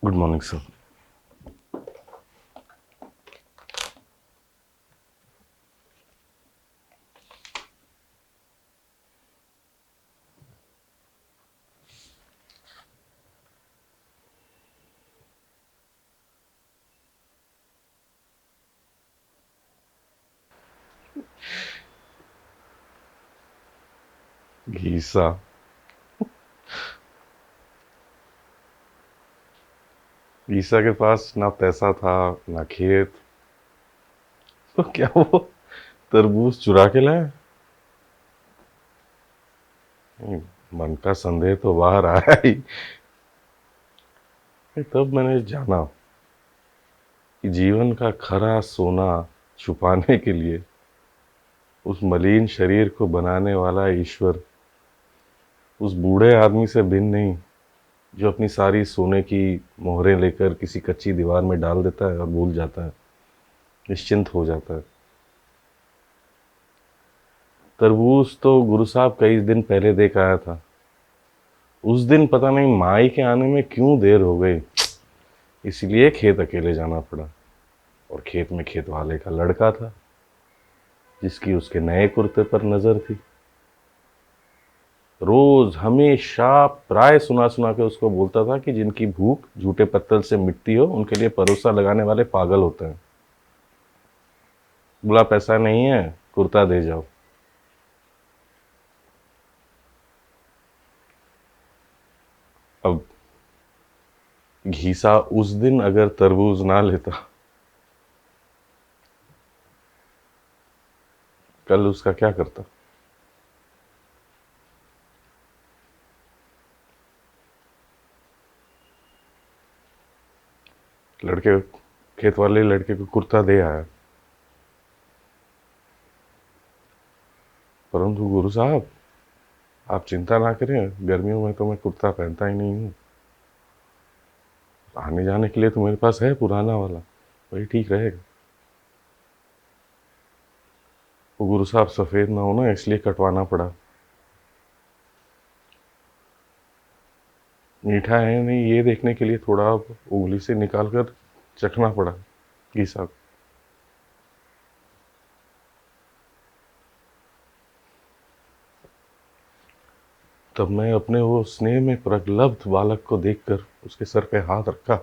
Good morning sir. घीसा। घीसा के पास ना पैसा था ना खेत, तो क्या वो तरबूज चुरा के लाया? नहीं, मन का संदेह तो बाहर आया ही। तब मैंने जाना कि जीवन का खरा सोना छुपाने के लिए उस मलिन शरीर को बनाने वाला ईश्वर उस बूढ़े आदमी से भिन्न नहीं, जो अपनी सारी सोने की मोहरें लेकर किसी कच्ची दीवार में डाल देता है और भूल जाता है, निश्चिंत हो जाता है। तरबूज तो गुरु साहब कई दिन पहले देख आया था। उस दिन पता नहीं माई के आने में क्यों देर हो गई, इसलिए खेत अकेले जाना पड़ा। और खेत में खेत वाले का लड़का था, जिसकी उसके नए कुर्ते पर नजर थी। रोज हमेशा प्राय सुना सुना के उसको बोलता था कि जिनकी भूख झूठे पत्तल से मिटती हो उनके लिए परोसा लगाने वाले पागल होते हैं। बोला पैसा नहीं है, कुर्ता दे जाओ। अब घीसा उस दिन अगर तरबूज ना लेता, कल उसका क्या करता? लड़के, खेत वाले लड़के को कुर्ता दे आया, परंतु गुरु साहब आप चिंता ना करें, गर्मियों में तो मैं कुर्ता पहनता ही नहीं हूँ। आने जाने के लिए तो मेरे पास है पुराना वाला, वही ठीक रहेगा। वो गुरु साहब सफ़ेद ना हो ना, इसलिए कटवाना पड़ा। मीठा है नहीं ये देखने के लिए थोड़ा उंगली से निकाल कर चखना पड़ा। घी साहब, तब मैं अपने वो स्नेह में प्रगल्भ बालक को देखकर उसके सर पे हाथ रखा,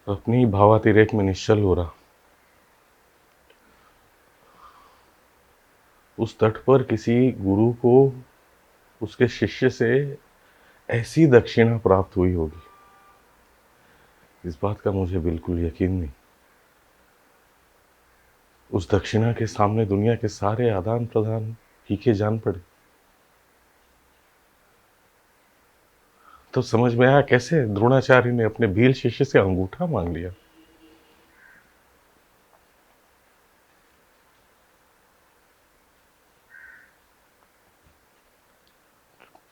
अपनी भावातिरेक में निश्चल हो रहा। उस तट पर किसी गुरु को उसके शिष्य से ऐसी दक्षिणा प्राप्त हुई होगी, इस बात का मुझे बिल्कुल यकीन नहीं। उस दक्षिणा के सामने दुनिया के सारे आदान प्रदान फीके जान पड़े। तो समझ में आया कैसे द्रोणाचार्य ने अपने भील शिष्य से अंगूठा मांग लिया।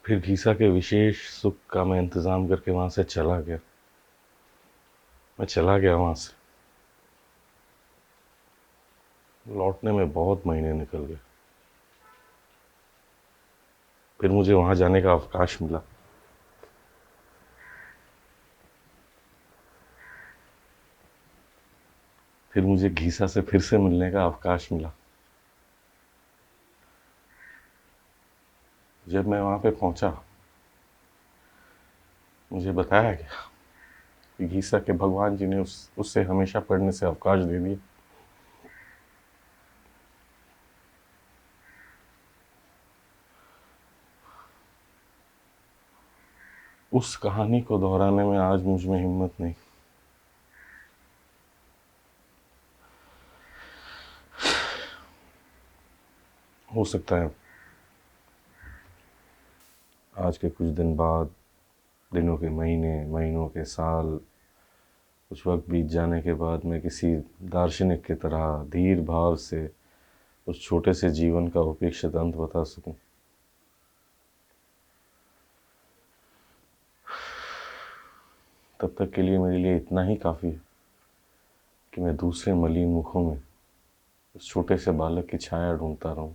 फिर घीसा के विशेष सुख का मैं इंतजाम करके वहां से चला गया। मैं चला गया वहां से, लौटने में बहुत महीने निकल गए। फिर मुझे वहां जाने का अवकाश मिला। फिर मुझे घीसा से फिर से मिलने का अवकाश मिला। जब मैं वहां पे पहुंचा, मुझे बताया गया कि घीसा के भगवान जी ने उससे हमेशा पढ़ने से अवकाश दे दिया। उस कहानी को दोहराने में आज मुझ में हिम्मत नहीं। हो सकता है आज के कुछ दिन बाद, दिनों के महीने, महीनों के साल, कुछ वक्त बीत जाने के बाद मैं किसी दार्शनिक की तरह धीर भाव से उस छोटे से जीवन का उपेक्षित अंत बता सकूं। तब तक के लिए मेरे लिए इतना ही काफ़ी है कि मैं दूसरे मलिन मुखों में उस छोटे से बालक की छाया ढूंढता रहूं।